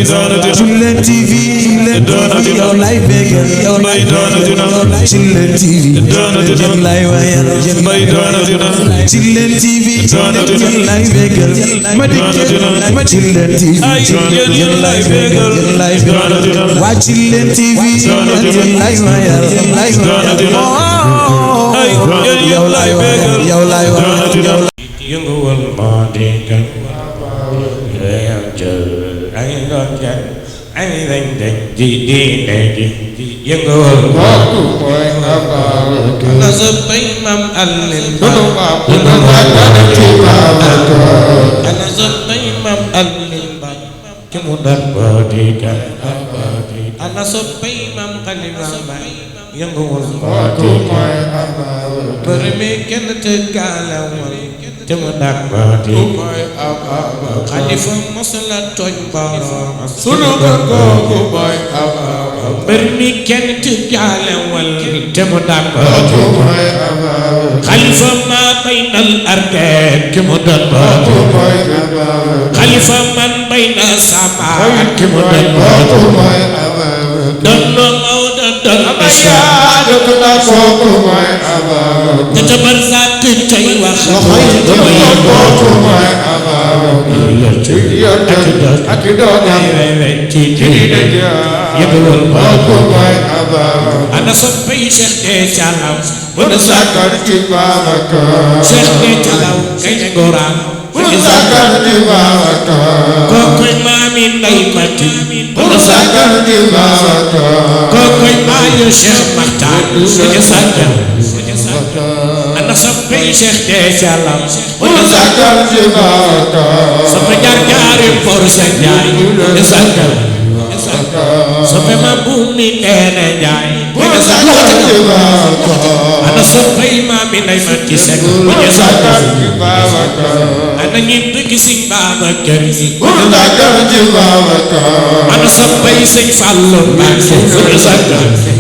Chillen TV yow lay bégal yow lay Chillen TV yow lay wayal Chillen TV yow lay bégal ma Chillen TV yow lay bégal waa Chillen TV yow lay wayal yow lay wayal yënguwal moo di kan réew jël ay doon jan ay dañ dañ di yënguwal moo mooy na sa bay mam allil ana sa bay mam allil ba ki mu dal moo di kan ana sa bay mam xalima ba yënguwal moo di mooy përmi kenn tëggalawal te mu dàq ba di xalifa mosula tooñ borom sunu kooku mooy mbër mi kenn tëggalawal te mu dàq ba di xalifa ma baynal ardeet ki mu doon ba di xalifa man bayna samaat ki mu doon ba di doon loo Mawdo doon te tabar saat tey wax ana soppay Cheikh de Calaw wala sakar ci Babaka Cheikh de Calaw kay ne ngoram wala sakar ci Babaka kokoy mami Ndey Mati wala sakar ci Babaka kokoy maayu Cheikh Makhtar wala sakar ana soppay Cheikh de Calaw wala sakar ci Babaka sama jaar-jaari for sa jaay wala sakar soppe ma bumi ene jaay wala sakar ci Babaka ana soppay mami Ndey Mati Seck wala sakar ci Babaka ana ñi bëgg Sëñ Babacar Si wala sakar ci Babaka ana soppay Sëñ Fallu Mbàkke wala sakar si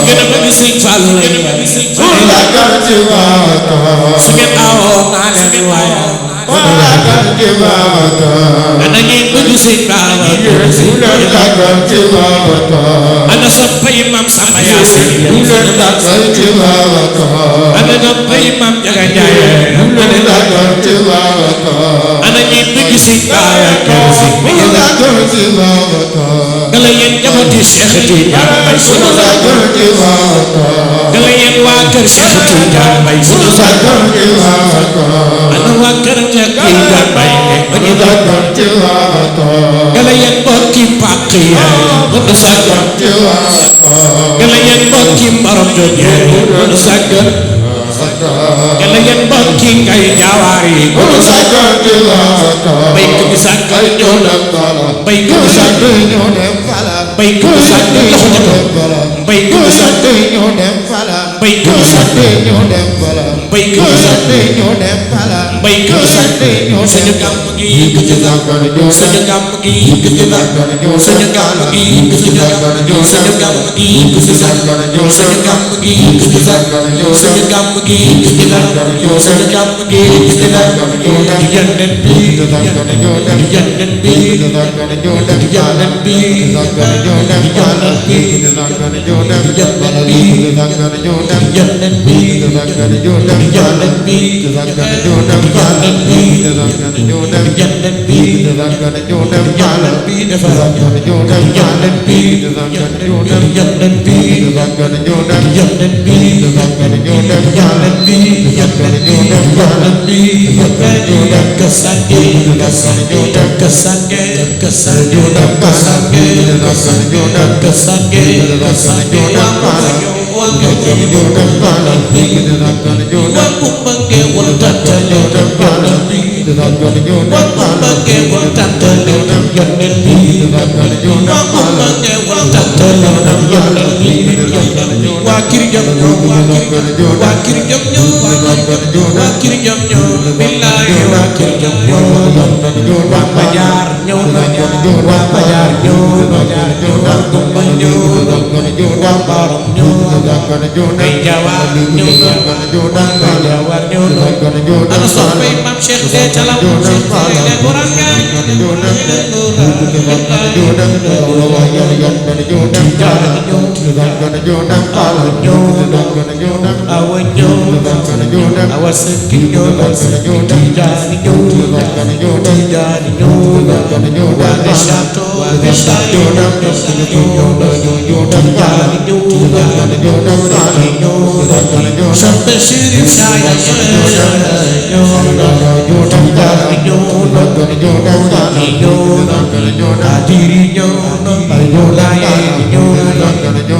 gën a bëgg Sëñ Fallu wala sakar ci Babaka su ngeen awoo naa leen waaya wala sakar ci Babaka ana ñi bëgg Sëñ Babacar Si wala sakar ci Babaka ana soppay Mam Samba Yaasin wala sakar ci Babaka ana soppay Mam Jaga Njaay wala sakar ci Babaka ana ñi bëgg Sëñ Babacar Si wala sakar ci Babaka gala yéen jabati Cheikh Tidiane Mbaye wala sakar ci Babaka gala yéen waa kër Cheikh Tidiane Mbaye wala sakar ci Babaka ana waa kër Cheikh Tidiane Mbaye wala sakar ci Babaka gala yéen bokki pàq yi wala sakar ci Babaka gala yéen bokki Maram Joje wala sakar gala yéen bokki ngay jaawaar yi wala sakar ci Babaka bay ko bi sakar ñoo dem bala bay ko bi sakar ñoo dem bala bay ko bi sakar loxo ca kaw bay ko bi sakar ñoo dem bala bay ko bi sakar ñoo dem bala bay ko bi sakar ñoo dem bala bay ko bi sakar ñoo sañu gàmm gi sañu gàmm gi sañu gàmm gi sañu gàmm gi sañu gàmm gi sañu gàmm gi sañu gàmm gi sañu gàmm gi yanden bi yanden bi yanden bi Wa ñëw na borom ñëw na ay jawar ñëw na ay jawar ñëw na ana soppay Maam Cheikh de Calaw le boran gaay awa ñëw awa sëkki ñëw tijaani ñëw tijaani ñëw waage château waage château tijaani ñëw soppe Chérif Saaya tijaani ñëw kadiri ñëw laayeen ñëw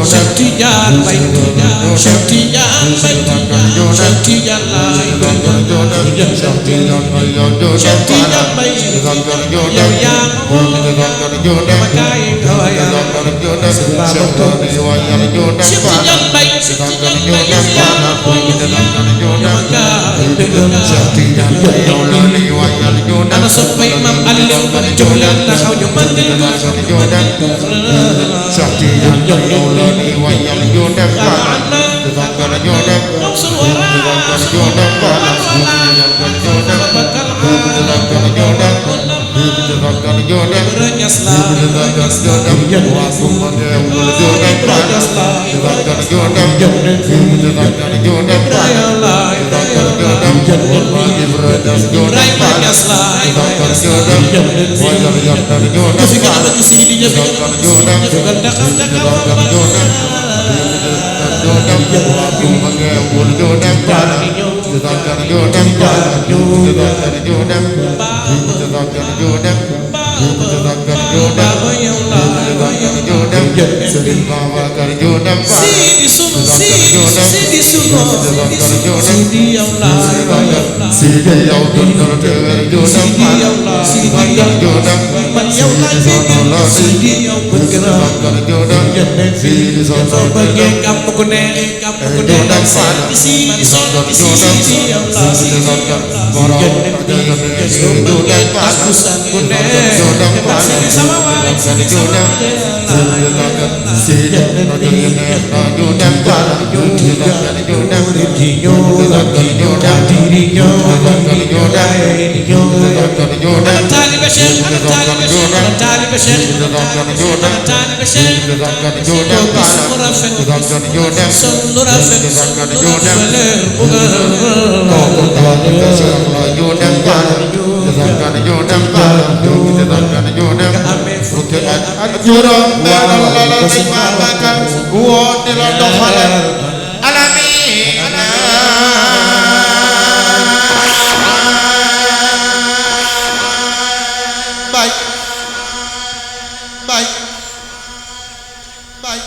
Cheikh Tidiane Bay Cheikh Tidiane Bay Cheikh Tidiane laay Cheikh Tidiane Bay yow yaa ma gaay tooya Cheikh Tidiane Bay ana soppay Maam Aliou jóg leen taxaw ñu màggal Sidi sunu Sidi sunu Sidi yow laay Sidi yow man yow laay Sidi yow bëgg naa soo bëggee gàmm gu neex Sidi yow laay soo bëggee takkusaan gu neex Sidi sama waay juróom benn la sëñ Babacar woote la doxalal alami bay bay bay